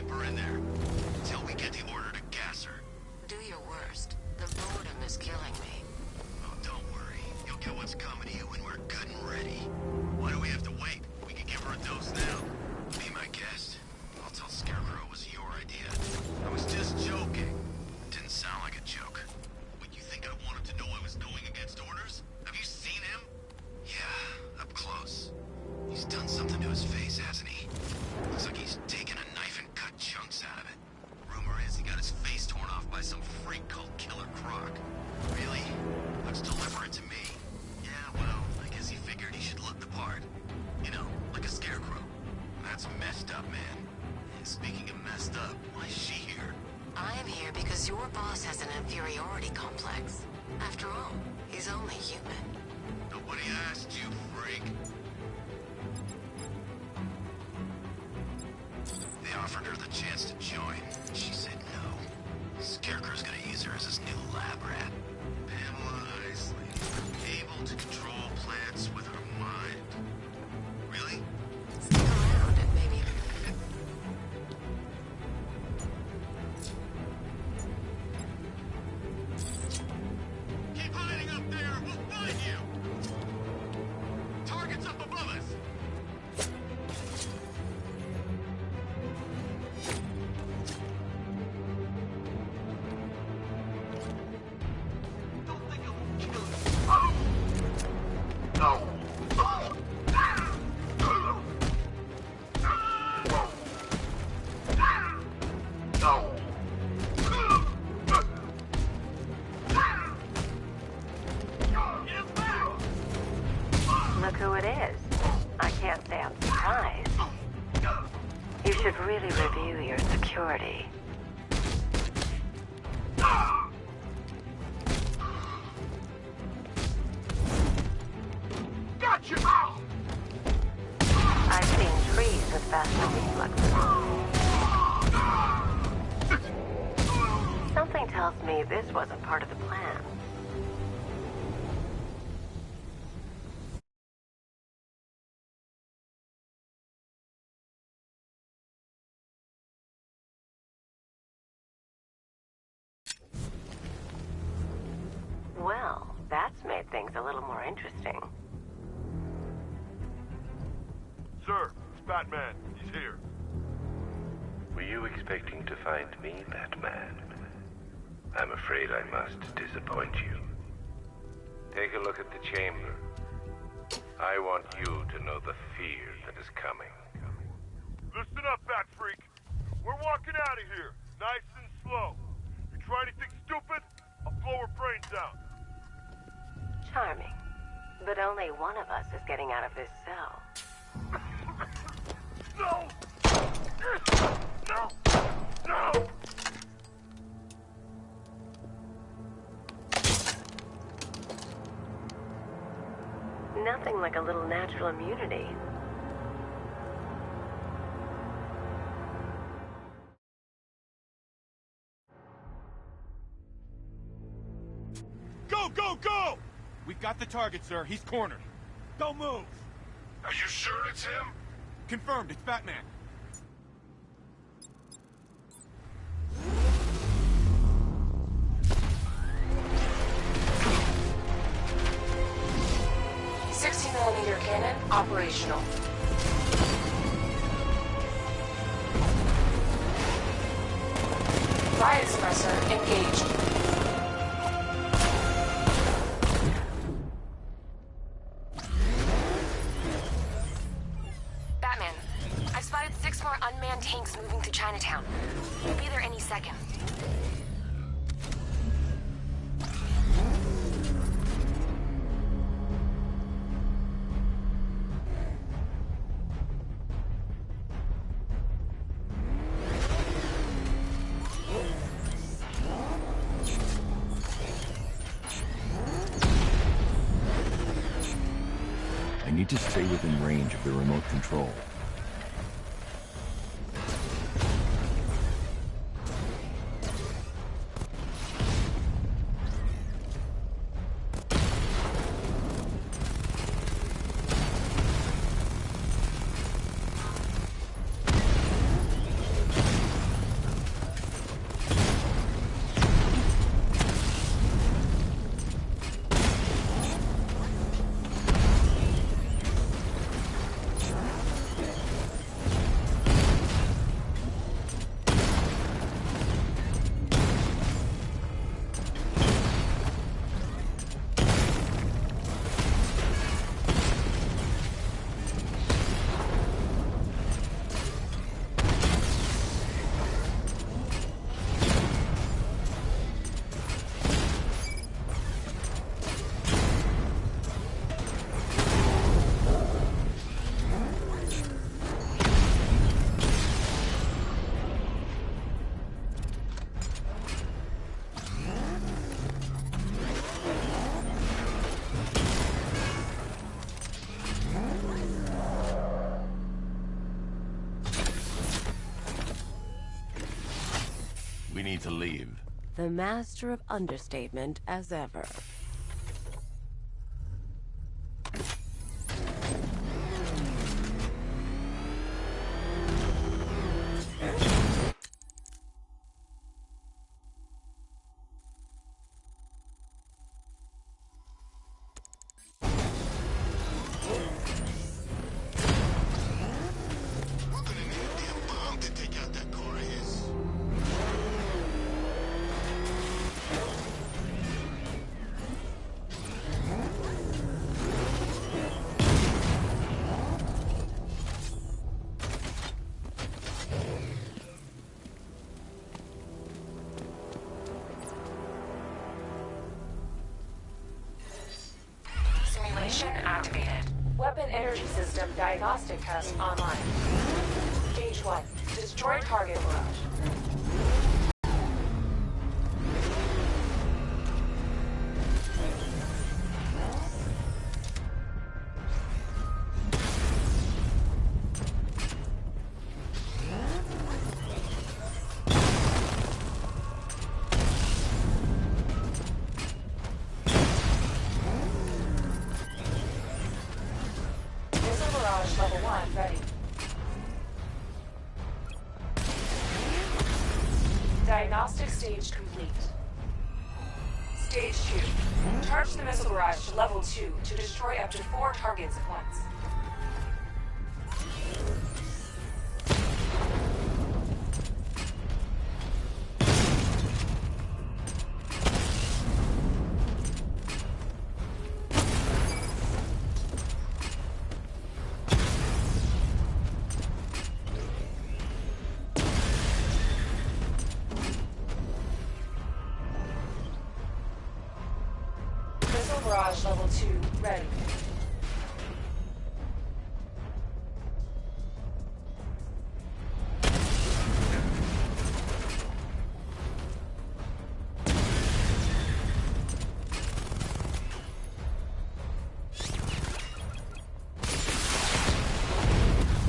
keep her in there until we get the order to gas her. Do your worst. The boredom is killing me. Oh, don't worry. You'll get what's coming to you when we're good and ready. Why do we have to wait? We can give her a dose now. Be my guest. I'll tell Scarecrow it was your idea. I was just joking. It didn't sound like a joke. What, you think I wanted to know I was going against orders? Have you seen him? Yeah, up close. He's done something to his face, hasn't he? Looks like he's taken a knife and cut chunks out of it. Rumor is he got his face torn off by some freak called Killer Croc. Really? Looks deliberate to me. Yeah, well, I guess he figured he should look the part. You know, like a scarecrow. That's messed up, man. And speaking of messed up, why is she here? I'm here because your boss has an inferiority complex. After all, he's only human. Nobody asked you, freak. They offered her the chance to join. She said no. Scarecrow's gonna use her as his new lab rat. Pamela Isley, able to control plants with her mind. Really? Stick around and maybe... Keep hiding up there, we'll find you! Target's up above us! Don't think I'll kill you. No! Look who it is. I can't say I'm surprised. You should really review your security. Gotcha! I've seen trees with faster reflexes. Something tells me this wasn't part of the plan. Well, that's made things a little more interesting. Sir, it's Batman. He's here. Were you expecting to find me, Batman? I'm afraid I must disappoint you. Take a look at the chamber. I want you to know the fear that is coming. Listen up, Bat Freak. We're walking out of here, nice and slow. You try anything stupid, I'll blow her brains out. Charming. But only one of us is getting out of this cell. No! No! No! Nothing like a little natural immunity. Go, go, go! We've got the target, sir. He's cornered. Don't move. Are you sure it's him? Confirmed. It's Batman. .60mm cannon operational. Riot suppressor engaged. Batman, I've spotted 6 more unmanned tanks moving through Chinatown. We'll be there any second. I need to stay within range of the remote control. need to leave. The master of understatement as ever. Activated. Weapon energy system diagnostic test online. Stage 1. Destroy target barrage. Level 1 ready. Diagnostic stage complete. Stage 2. Charge the missile barrage to level 2 to destroy up to 4 targets at once. Barrage level 2 ready.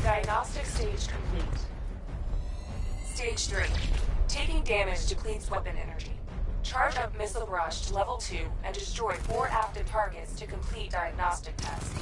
Diagnostic stage complete. Stage 3. Taking damage depletes weapon energy. Charge up missile barrage to level 2 and destroy 4 active targets to complete diagnostic tests.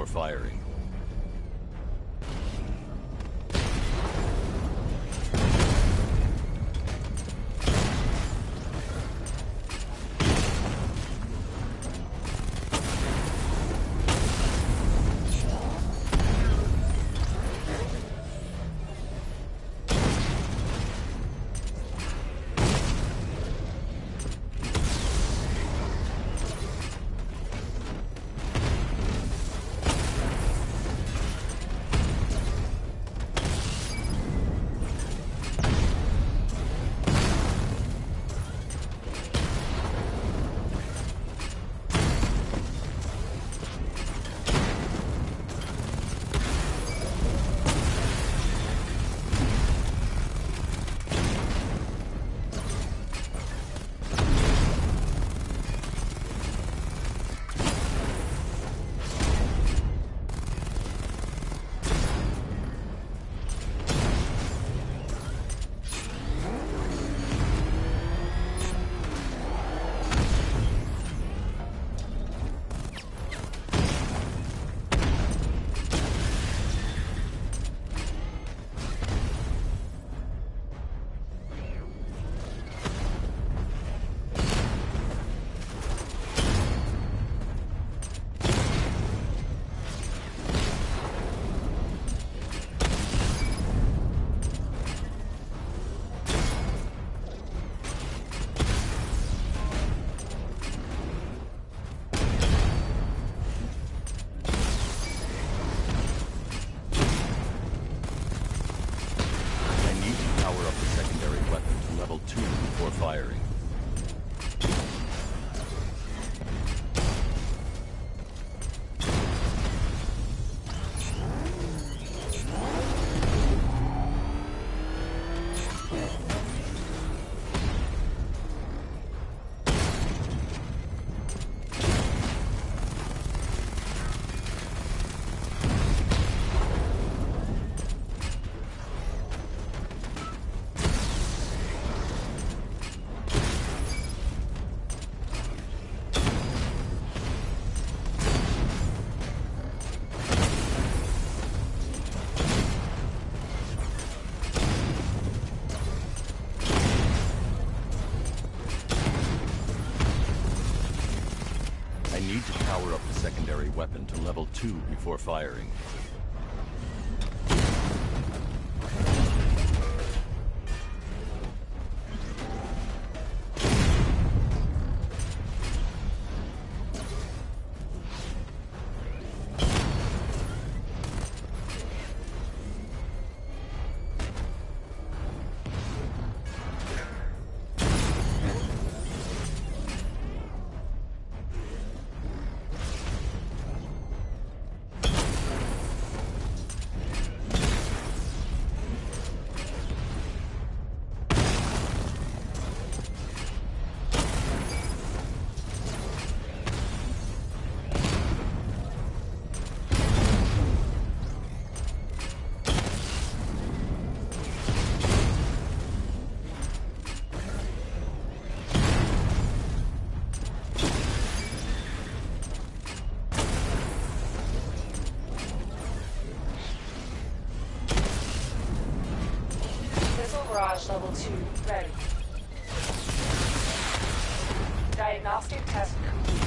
Firing. need to power up the secondary weapon to level 2 before firing. Barrage level 2 ready. Diagnostic test complete.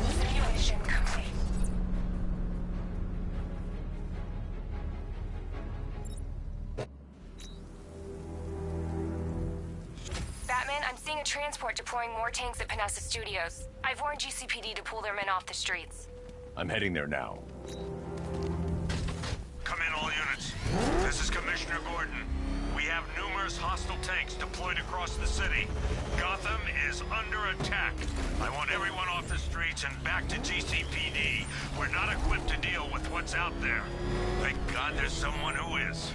Simulation complete. Batman, I'm seeing a transport deploying more tanks at Panessa Studios. I've warned GCPD to pull their men off the streets. I'm heading there now. Come in, all units. This is Commissioner Gordon. We have numerous hostile tanks deployed across the city. Gotham is under attack. I want everyone off the streets and back to GCPD. We're not equipped to deal with what's out there. Thank God there's someone who is.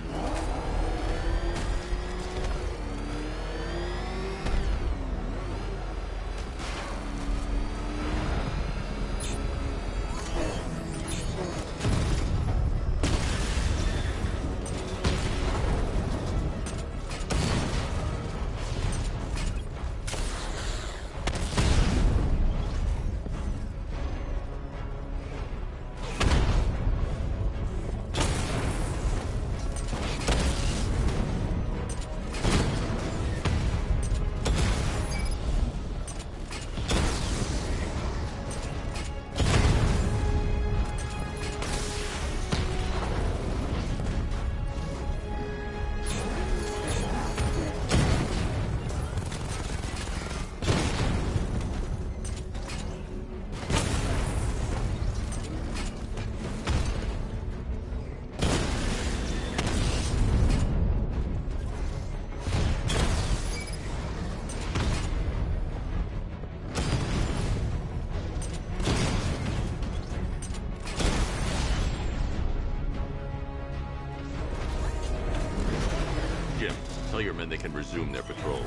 Tell your men they can resume their patrols.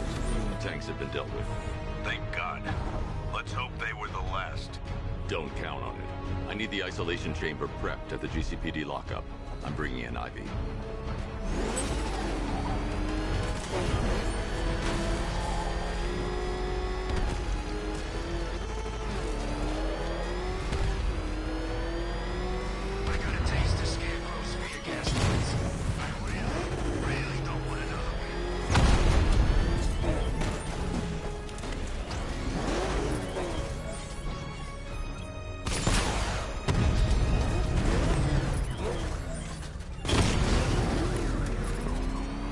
The tanks have been dealt with. Thank God. Let's hope they were the last. Don't count on it. I need the isolation chamber prepped at the GCPD lockup. I'm bringing in Ivy. I got a taste of Scarecrow's speed of gas lights. I really don't want another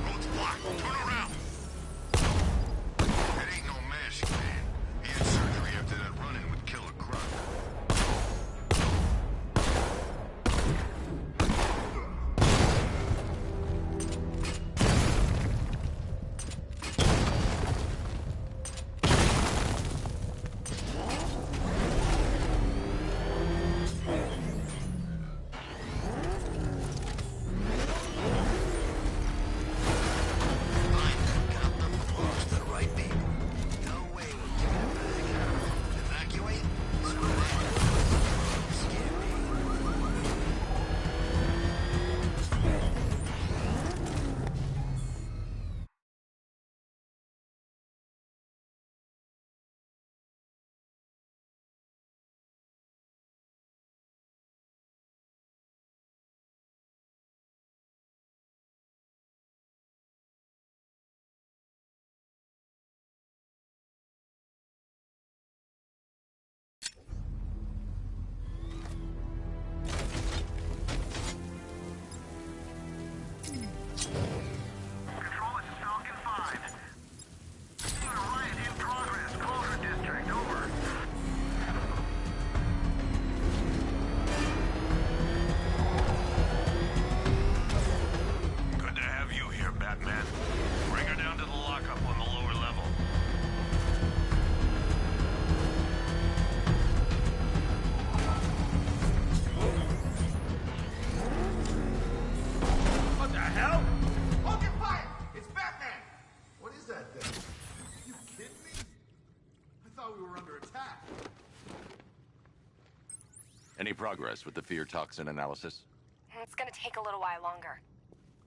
Road's blocked. Turn around. Any progress with the fear toxin analysis? It's gonna take a little while longer.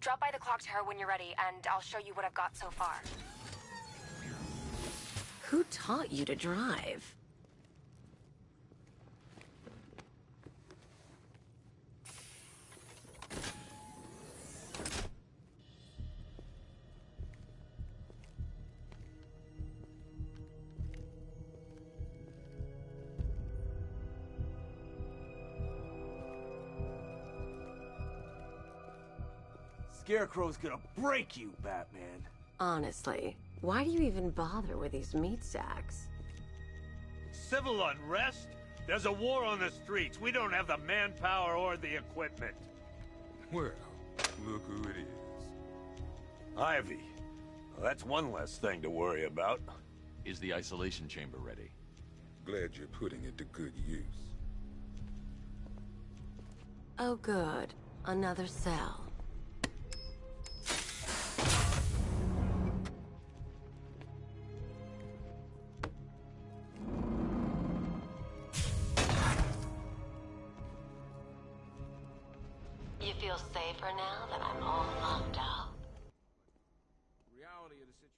Drop by the clock tower when you're ready, and I'll show you what I've got so far. Who taught you to drive? Scarecrow's gonna break you, Batman. Honestly, why do you even bother with these meat sacks? Civil unrest? There's a war on the streets. We don't have the manpower or the equipment. Well, look who it is. Ivy. Well, that's one less thing to worry about. Is the isolation chamber ready? Glad you're putting it to good use. Oh good. Another cell. You feel safer now that I'm all locked up? Reality of the situation.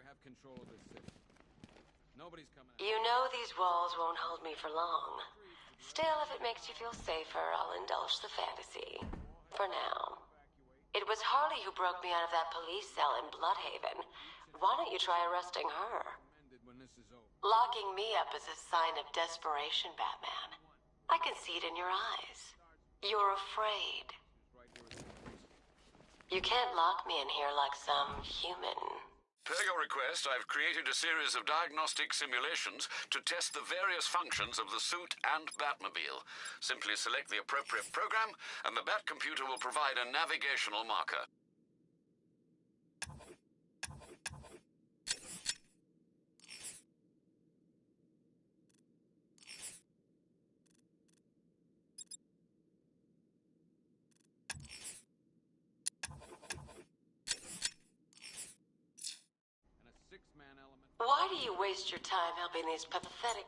Have control of this city. Nobody's coming out. You know these walls won't hold me for long. Still, if it makes you feel safer, I'll indulge the fantasy. For now. It was Harley who broke me out of that police cell in Bloodhaven. Why don't you try arresting her? When this is over. Locking me up is a sign of desperation, Batman. I can see it in your eyes. You're afraid. You can't lock me in here like some human. Per your request, I've created a series of diagnostic simulations to test the various functions of the suit and Batmobile. Simply select the appropriate program, and the Bat computer will provide a navigational marker. Why do you waste your time helping these pathetic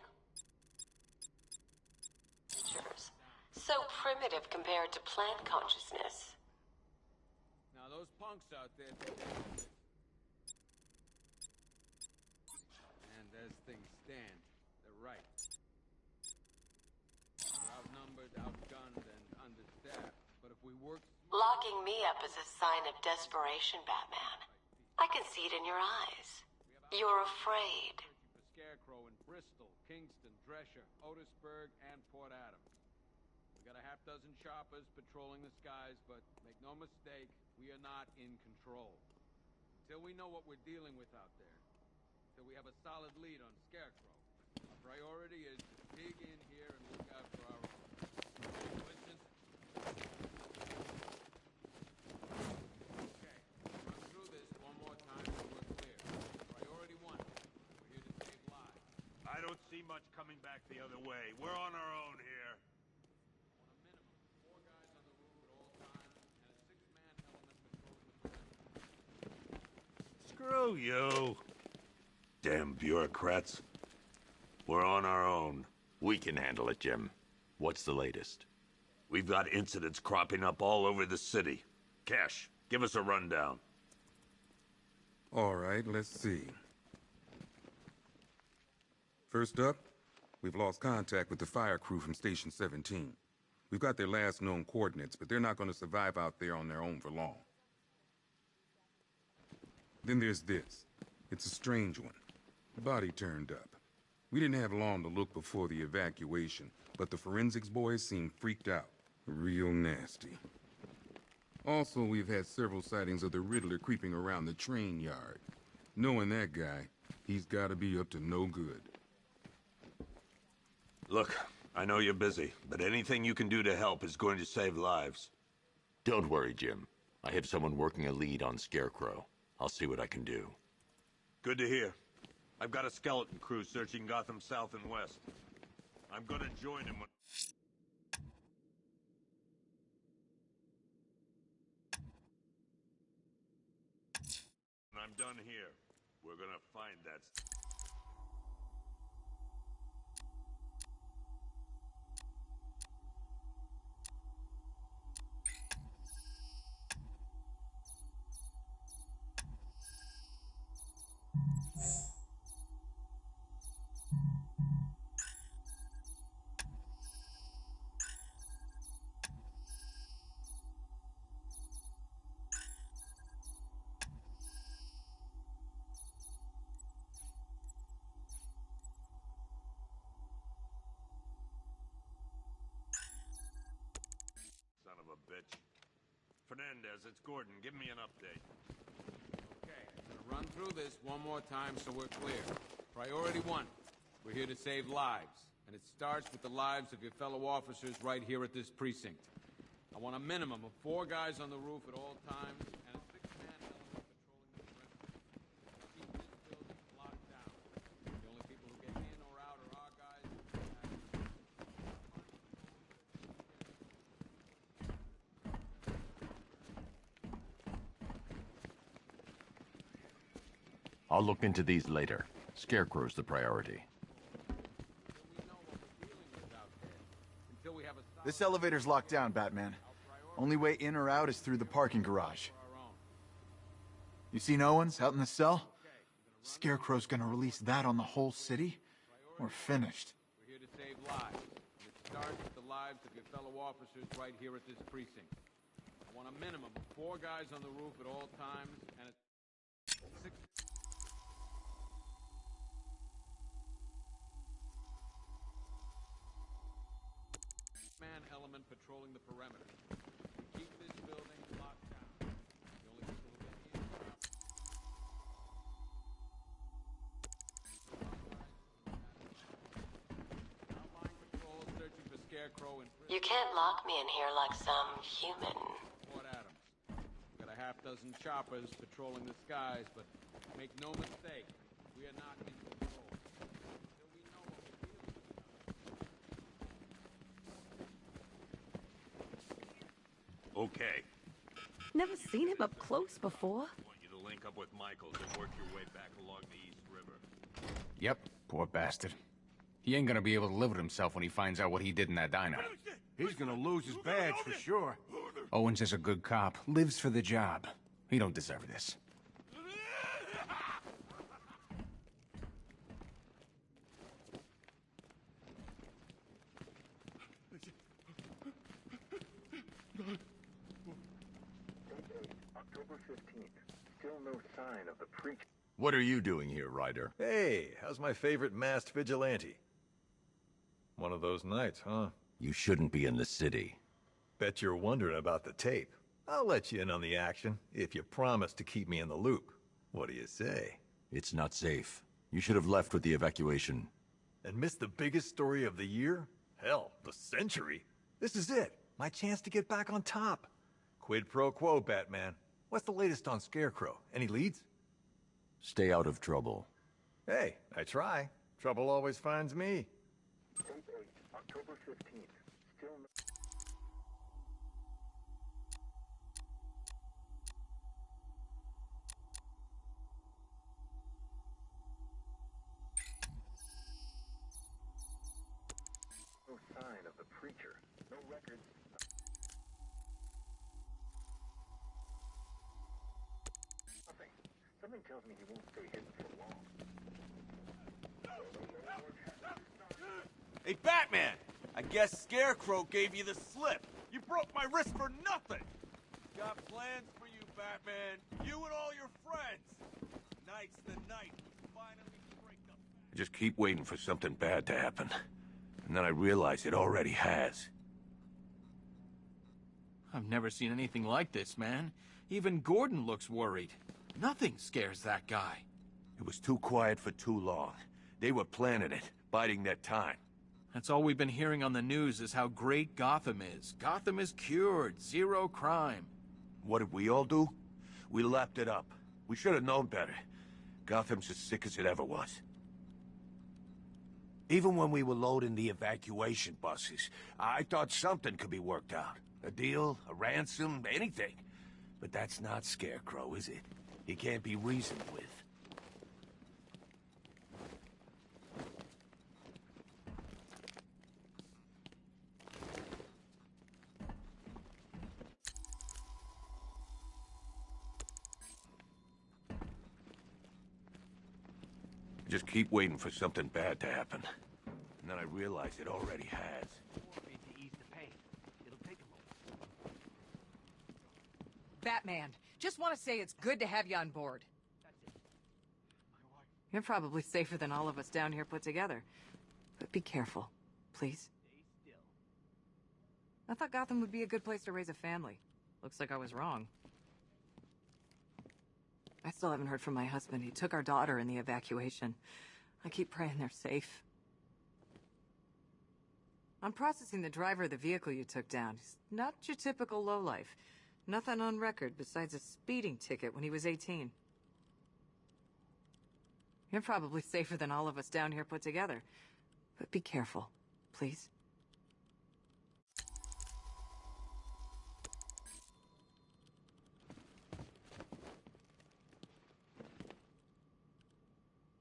creatures? So primitive compared to plant consciousness. Now those punks out there. And as things stand, they're right. We're outnumbered, outgunned, and understaffed. But if we work... Locking me up is a sign of desperation, Batman. I can see it in your eyes. You're afraid. Scarecrow in Bristol, Kingston, Drescher, Otisburg, and Port Adams. We got a half-dozen choppers patrolling the skies, but make no mistake, we are not in control. Until we know what we're dealing with out there, until we have a solid lead on Scarecrow, our priority is to dig in here and look out for our own. Questions? Okay, run through this one more time and we're clear. Priority one, we're here to save lives. I don't see much coming back the other way. We're on our own here. On a minimum, 4 guys on the roof at all times, and a 6-man element patrolling the perimeter. Screw you. Damn bureaucrats. We're on our own. We can handle it, Jim. What's the latest? We've got incidents cropping up all over the city. Cash, give us a rundown. All right, let's see. First up, we've lost contact with the fire crew from Station 17. We've got their last known coordinates, but they're not going to survive out there on their own for long. Then there's this. It's a strange one. The body turned up. We didn't have long to look before the evacuation, but the forensics boys seemed freaked out. Real nasty. Also, we've had several sightings of the Riddler creeping around the train yard. Knowing that guy, he's gotta be up to no good. Look, I know you're busy, but anything you can do to help is going to save lives. Don't worry, Jim. I have someone working a lead on Scarecrow. I'll see what I can do. Good to hear. I've got a skeleton crew searching Gotham South and West. I'm gonna join him when... When I'm done here, we're gonna find that... Son of a bitch. Fernandez, it's Gordon. Give me an update. Okay, I'm gonna run through this one more time so we're clear. Priority 1. We're here to save lives. And it starts with the lives of your fellow officers right here at this precinct. I want a minimum of 4 guys on the roof at all times, and a 6-man element patrolling the perimeter. Keep this building locked down. The only people who get in or out are our guys. I'll look into these later. Scarecrow's the priority. This elevator's locked down, Batman. Only way in or out is through the parking garage. You seen Owens out in the cell? Scarecrow's gonna release that on the whole city? We're finished. We're here to save lives. And it starts with the lives of your fellow officers right here at this precinct. I want a minimum of 4 guys on the roof at all times, and a 6... man element patrolling the perimeter. Keep this building locked down. The only people who get in or out. Outline patrol searching for Scarecrow and... You can't lock me in here like some human. Fort Adams. We've got a half dozen choppers patrolling the skies, but make no mistake, we are not in control. Okay. Never seen him up close before. I want you to link up with Michaels and work your way back along the East River. Yep, poor bastard. He ain't gonna be able to live with himself when he finds out what he did in that diner. He's gonna lose his badge for sure. Owens is a good cop, lives for the job. He don't deserve this. October 15th. Still no sign of the preacher. What are you doing here, Ryder? Hey, how's my favorite masked vigilante? One of those nights, huh? You shouldn't be in the city. Bet you're wondering about the tape. I'll let you in on the action, if you promise to keep me in the loop. What do you say? It's not safe. You should have left with the evacuation. And missed the biggest story of the year? Hell, the century. This is it. My chance to get back on top. Quid pro quo, Batman. What's the latest on Scarecrow? Any leads? Stay out of trouble. Hey, I try. Trouble always finds me. October 15th. Still no... No sign of the preacher. No records. Nothing. Something tells me he won't stay hidden for long. Hey, Batman! I guess Scarecrow gave you the slip. You broke my wrist for nothing. Got plans for you, Batman. You and all your friends. Night's the night. Finally break up. I just keep waiting for something bad to happen. And then I realize it already has. I've never seen anything like this, man. Even Gordon looks worried. Nothing scares that guy. It was too quiet for too long. They were planning it, biding their time. That's all we've been hearing on the news is how great Gotham is. Gotham is cured, zero crime. What did we all do? We lapped it up. We should have known better. Gotham's as sick as it ever was. Even when we were loading the evacuation buses, I thought something could be worked out. A deal, a ransom, anything. But that's not Scarecrow, is it? He can't be reasoned with. Just keep waiting for something bad to happen. And then I realize it already has. Batman, just want to say it's good to have you on board. You're probably safer than all of us down here put together. But be careful, please. I thought Gotham would be a good place to raise a family. Looks like I was wrong. I still haven't heard from my husband. He took our daughter in the evacuation. I keep praying they're safe. I'm processing the driver of the vehicle you took down. He's not your typical lowlife. Nothing on record besides a speeding ticket when he was 18. You're probably safer than all of us down here put together. But be careful, please.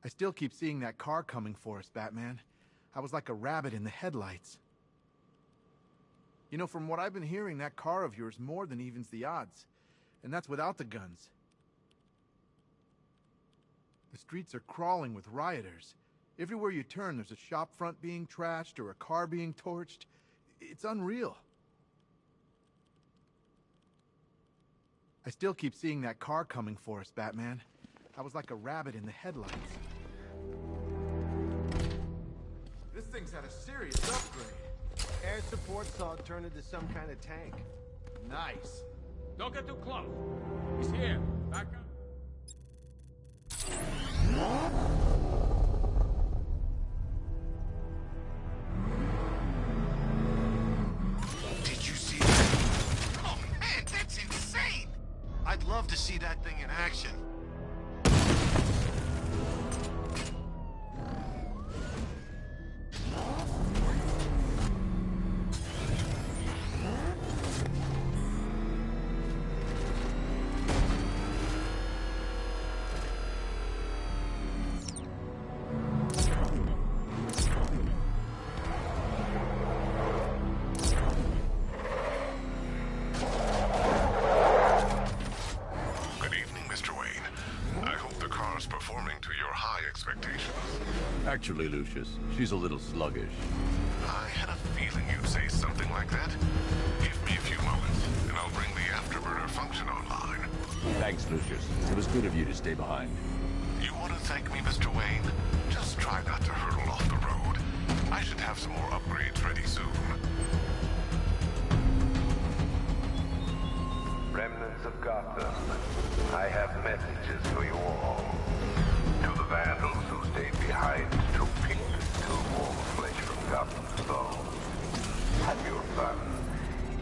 I still keep seeing that car coming for us, Batman. I was like a rabbit in the headlights. You know, from what I've been hearing, that car of yours more than evens the odds. And that's without the guns. The streets are crawling with rioters. Everywhere you turn, there's a shop front being trashed or a car being torched. It's unreal. I still keep seeing that car coming for us, Batman. I was like a rabbit in the headlights. This thing's had a serious upgrade. Air support saw it turn into some kind of tank. Nice. Don't get too close. He's here. Back up. Did you see that? Oh man, that's insane! I'd love to see that thing in action. Actually, Lucius, she's a little sluggish. I had a feeling you'd say something like that. Give me a few moments, and I'll bring the afterburner function online. Thanks, Lucius. It was good of you to stay behind. You want to thank me, Mr. Wayne? Just try not to hurtle off the road. I should have some more upgrades ready soon. Remnants of Gotham, I have messages for you all. To the vandals who stayed behind to pick the still warm flesh from Gotham's bones. Have your fun.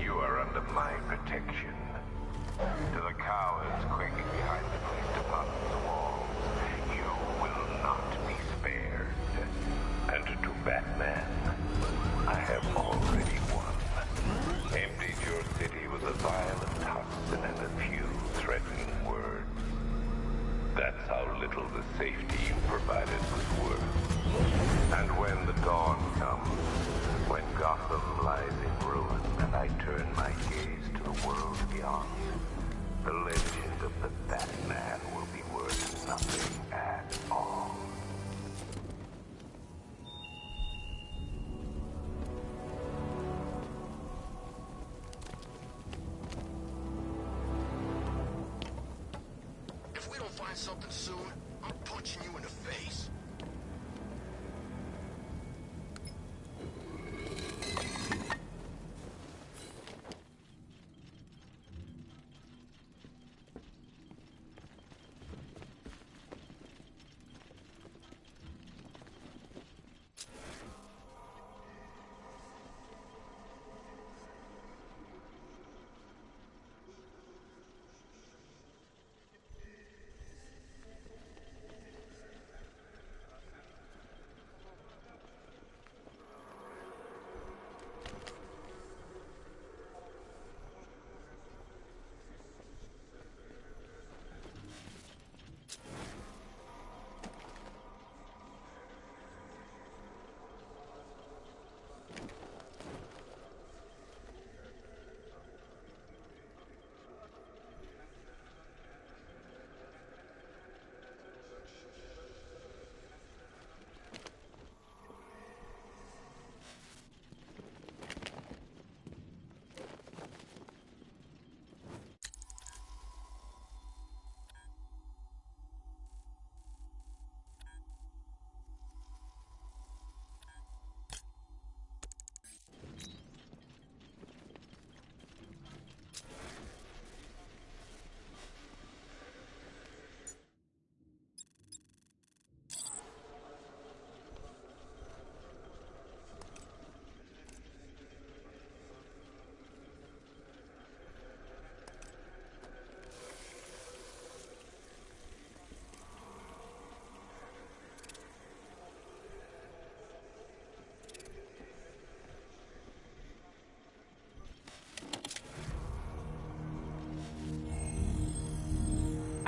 You are under my protection. To the cowards quaking behind the police department's walls, you will not be spared. And to Batman, I have already won. Emptied your city with a violent toxin and a few threatening words. That's how little the safety you provided was worth. And when the dawn comes, when Gotham lies in ruin and I turn my gaze to the world beyond, the legend of the Batman will be worth nothing at all. If we don't find something soon, I'm punching you in the face.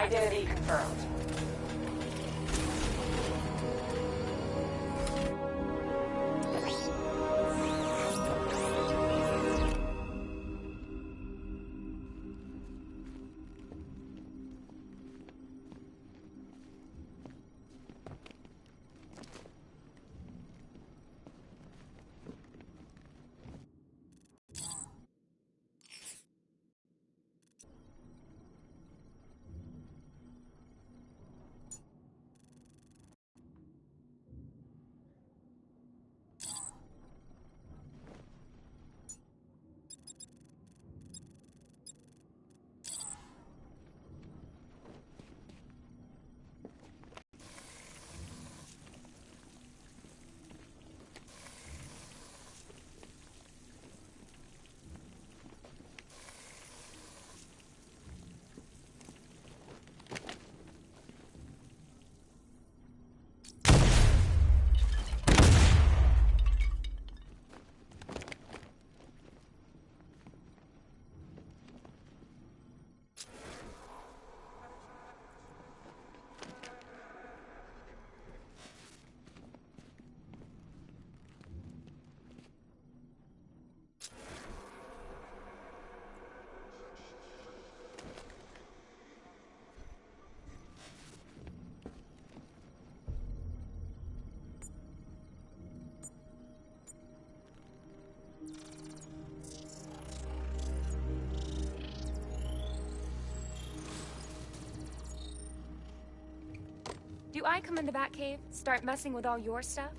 Identity confirmed. Do I come in the Batcave, start messing with all your stuff?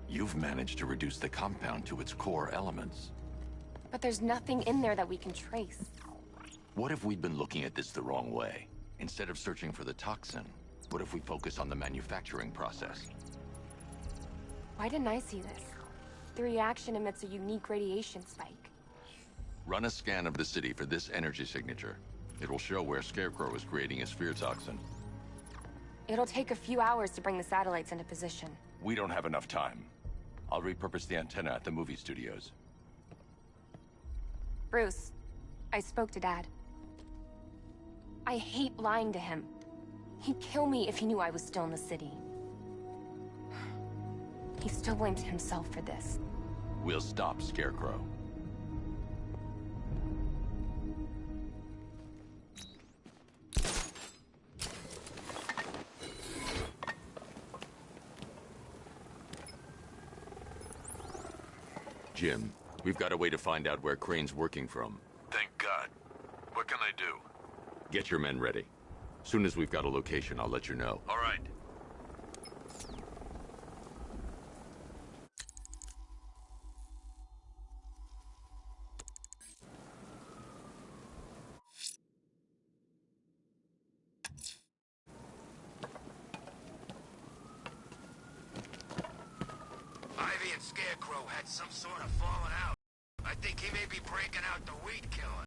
You've managed to reduce the compound to its core elements. But there's nothing in there that we can trace. What if we'd been looking at this the wrong way? Instead of searching for the toxin, what if we focus on the manufacturing process? Why didn't I see this? The reaction emits a unique radiation spike. Run a scan of the city for this energy signature. It will show where Scarecrow is creating his fear toxin. It'll take a few hours to bring the satellites into position. We don't have enough time. I'll repurpose the antenna at the movie studios. Bruce, I spoke to Dad. I hate lying to him. He'd kill me if he knew I was still in the city. He still blames himself for this. We'll stop Scarecrow. Jim, we've got a way to find out where Crane's working from. Thank God. What can I do? Get your men ready. Soon as we've got a location, I'll let you know. All right. Ivy and Scarecrow had some sort of falling out. I think he may be breaking out the weed killer.